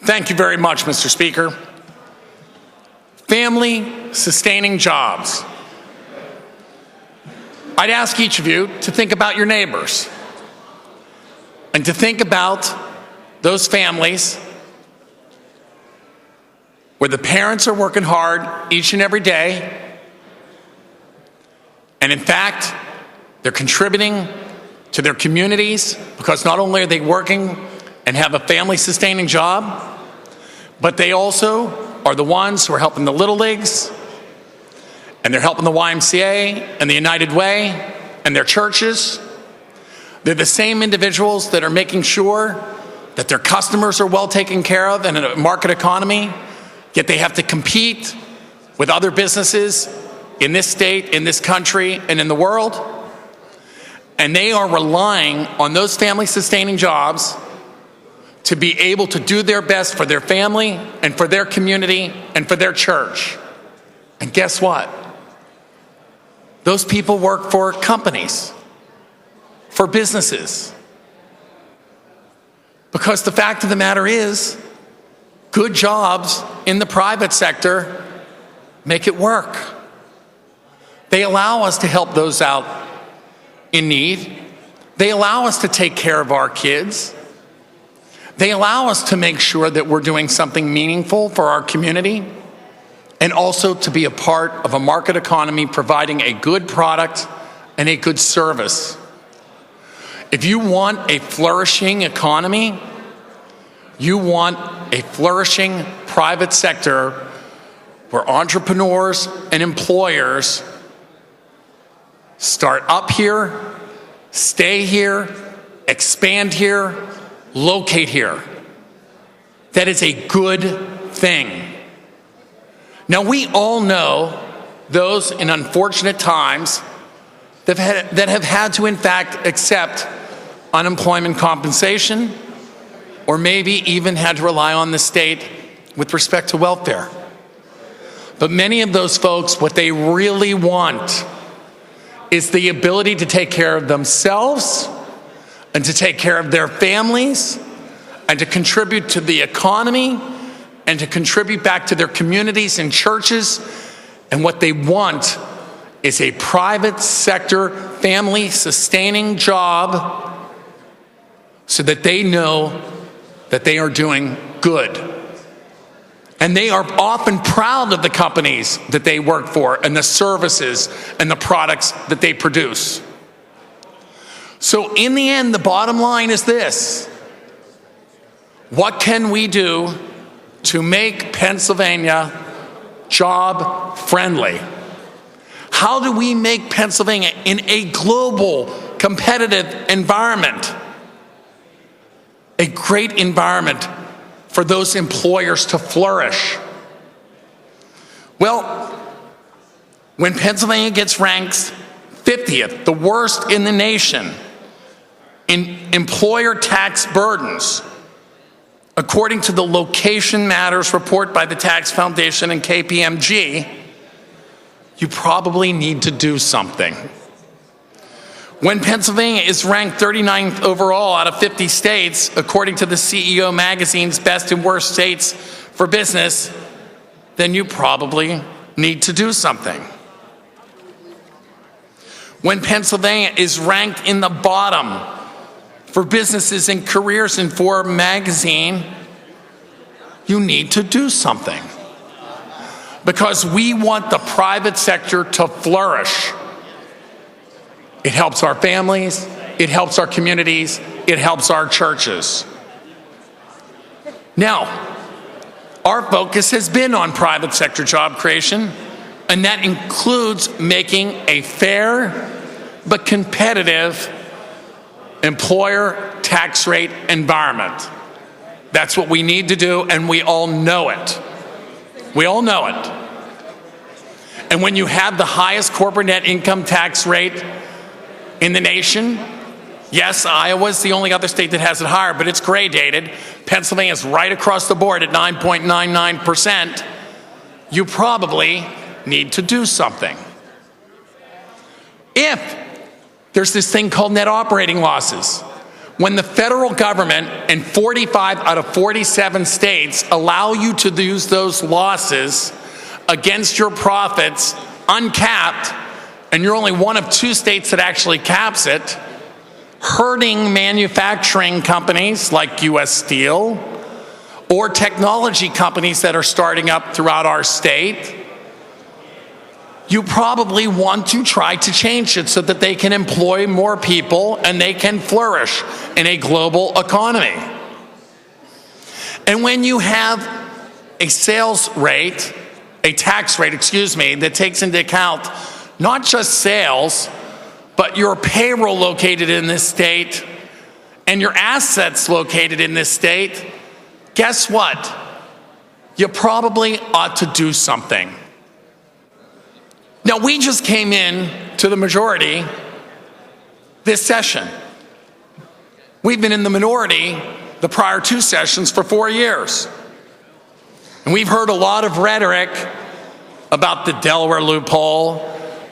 Thank you very much, Mr. Speaker. Family sustaining jobs. I'd ask each of you to think about your neighbors and to think about those families where the parents are working hard each and every day, and in fact, they're contributing to their communities because not only are they working and have a family-sustaining job, but they also are the ones who are helping the Little Leagues, and they're helping the YMCA and the United Way and their churches. They're the same individuals that are making sure that their customers are well taken care of in a market economy, yet they have to compete with other businesses in this state, in this country, and in the world. And they are relying on those family-sustaining jobs to be able to do their best for their family and for their community and for their church. And guess what? Those people work for companies, for businesses. Because the fact of the matter is, good jobs in the private sector make it work. They allow us to help those out in need. They allow us to take care of our kids. They allow us to make sure that we're doing something meaningful for our community, and also to be a part of a market economy providing a good product and a good service. If you want a flourishing economy, you want a flourishing private sector where entrepreneurs and employers start up here, stay here, expand here, locate here. That is a good thing. Now, we all know those in unfortunate times that have had to, in fact, accept unemployment compensation, or maybe even had to rely on the state with respect to welfare. But many of those folks, what they really want is the ability to take care of themselves and to take care of their families and to contribute to the economy and to contribute back to their communities and churches. And what they want is a private sector, family-sustaining job so that they know that they are doing good. And they are often proud of the companies that they work for and the services and the products that they produce. So in the end, the bottom line is this: what can we do to make Pennsylvania job friendly? How do we make Pennsylvania, in a global competitive environment, a great environment for those employers to flourish? Well, when Pennsylvania gets ranked 50th, the worst in the nation, in employer tax burdens, according to the Location Matters report by the Tax Foundation and KPMG, you probably need to do something. When Pennsylvania is ranked 39th overall out of 50 states, according to the CEO magazine's Best and Worst States for Business, then you probably need to do something. When Pennsylvania is ranked in the bottom for businesses and careers in Forbes magazine, you need to do something. Because we want the private sector to flourish. It helps our families, it helps our communities, it helps our churches. Now, our focus has been on private sector job creation, and that includes making a fair but competitive employer tax rate environment. That's what we need to do, and we all know it. We all know it. And when you have the highest corporate net income tax rate in the nation, yes, Iowa's the only other state that has it higher, but it's gradated. Pennsylvania's right across the board at 9.99%. You probably need to do something. If there's this thing called net operating losses, when the federal government and 45 out of 47 states allow you to use those losses against your profits uncapped, and you're only one of 2 states that actually caps it, hurting manufacturing companies like U.S. Steel or technology companies that are starting up throughout our state, you probably want to try to change it so that they can employ more people and they can flourish in a global economy. And when you have a tax rate, that takes into account not just sales, but your payroll located in this state and your assets located in this state, guess what? You probably ought to do something. Now, we just came in to the majority this session. We've been in the minority the prior 2 sessions for 4 years. And we've heard a lot of rhetoric about the Delaware loophole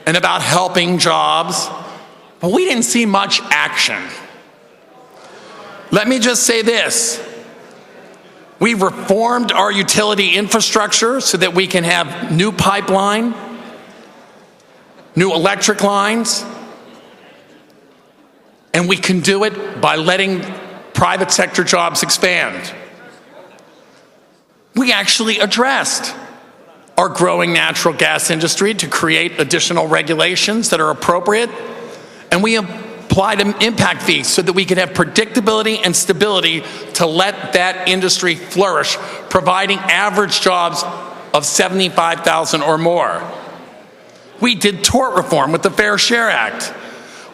and about helping jobs, but we didn't see much action. Let me just say this. We've reformed our utility infrastructure so that we can have new pipeline, new electric lines, and we can do it by letting private sector jobs expand. We actually addressed our growing natural gas industry to create additional regulations that are appropriate, and we applied an impact fee so that we could have predictability and stability to let that industry flourish, providing average jobs of 75,000 or more. We did tort reform with the Fair Share Act.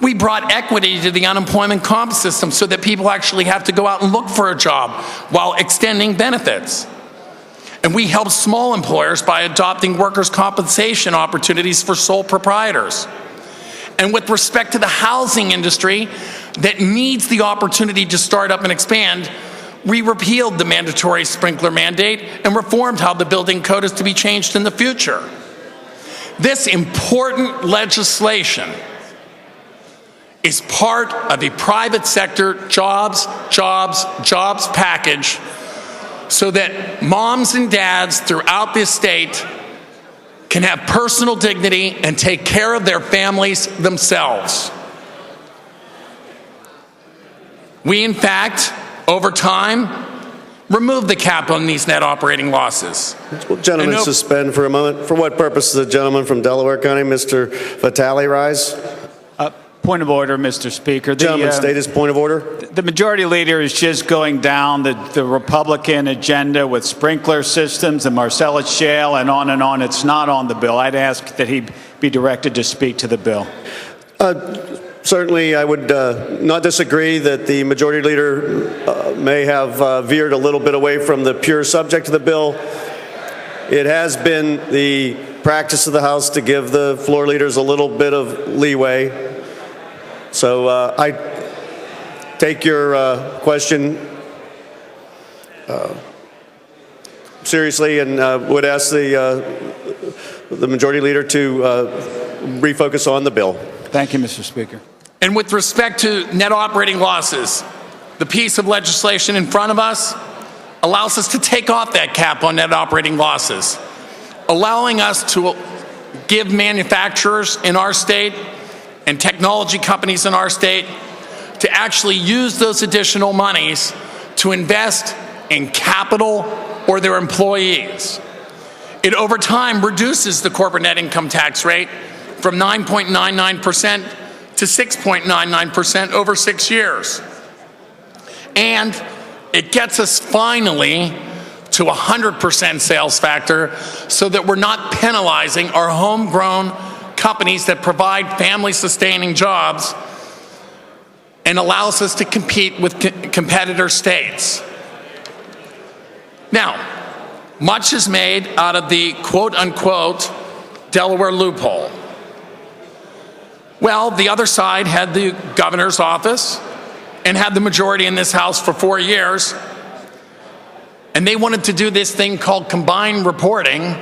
We brought equity to the unemployment comp system so that people actually have to go out and look for a job while extending benefits. And we help small employers by adopting workers' compensation opportunities for sole proprietors. And with respect to the housing industry that needs the opportunity to start up and expand, we repealed the mandatory sprinkler mandate and reformed how the building code is to be changed in the future. This important legislation is part of a private sector jobs package so that moms and dads throughout this state can have personal dignity and take care of their families themselves. We, in fact, over time, removed the cap on these net operating losses. Will gentlemen suspend for a moment? For what purpose does the gentleman from Delaware County, Mr. Vitale, rise? Point of order, Mr. Speaker. Gentleman, state his point of order. The majority leader is just going down the Republican agenda with sprinkler systems, the Marcellus Shale, and on. It's not on the bill. I'd ask that he be directed to speak to the bill. Certainly, I would not disagree that the majority leader may have veered a little bit away from the pure subject of the bill. It has been the practice of the House to give the floor leaders a little bit of leeway. So I take your question seriously and would ask the majority leader to refocus on the bill. Thank you, Mr. Speaker. And with respect to net operating losses, the piece of legislation in front of us allows us to take off that cap on net operating losses, allowing us to give manufacturers in our state and technology companies in our state to actually use those additional monies to invest in capital or their employees. It over time reduces the corporate net income tax rate from 9.99% to 6.99% over 6 years. And it gets us finally to 100% sales factor so that we're not penalizing our homegrown companies that provide family-sustaining jobs and allows us to compete with competitor states. Now, much is made out of the quote-unquote Delaware loophole. Well, the other side had the governor's office and had the majority in this House for 4 years, and they wanted to do this thing called combined reporting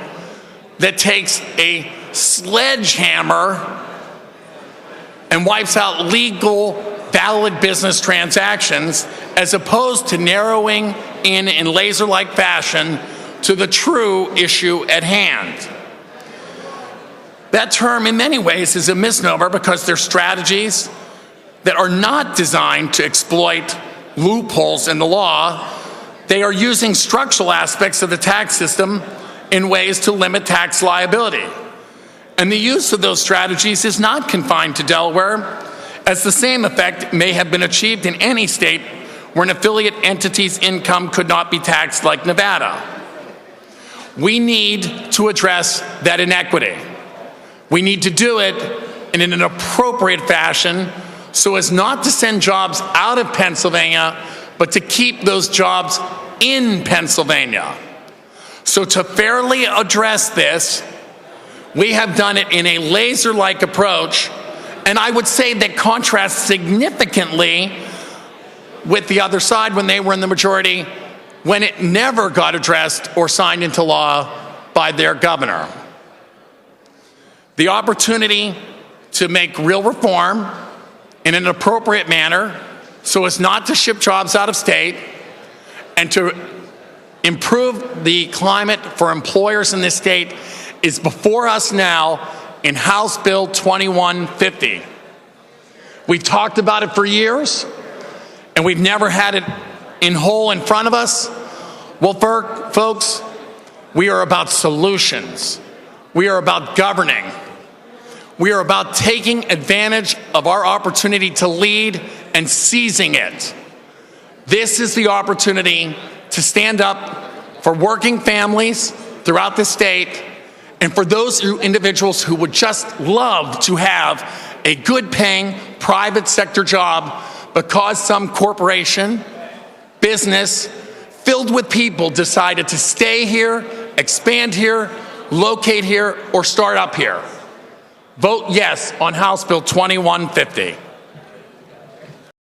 that takes a sledgehammer and wipes out legal valid business transactions, as opposed to narrowing in laser-like fashion to the true issue at hand. That term, in many ways, is a misnomer because they're strategies that are not designed to exploit loopholes in the law. They are using structural aspects of the tax system in ways to limit tax liability. And the use of those strategies is not confined to Delaware, as the same effect may have been achieved in any state where an affiliate entity's income could not be taxed, like Nevada. We need to address that inequity. We need to do it in an appropriate fashion so as not to send jobs out of Pennsylvania, but to keep those jobs in Pennsylvania. So to fairly address this, we have done it in a laser-like approach, and I would say that contrasts significantly with the other side when they were in the majority, when it never got addressed or signed into law by their governor. The opportunity to make real reform in an appropriate manner so as not to ship jobs out of state and to improve the climate for employers in this state is before us now in House Bill 2150. We've talked about it for years, and we've never had it in whole in front of us. Well, folks, we are about solutions. We are about governing. We are about taking advantage of our opportunity to lead and seizing it. This is the opportunity to stand up for working families throughout the state and for those individuals who would just love to have a good-paying private sector job because some corporation, business, filled with people decided to stay here, expand here, locate here, or start up here. Vote yes on House Bill 2150.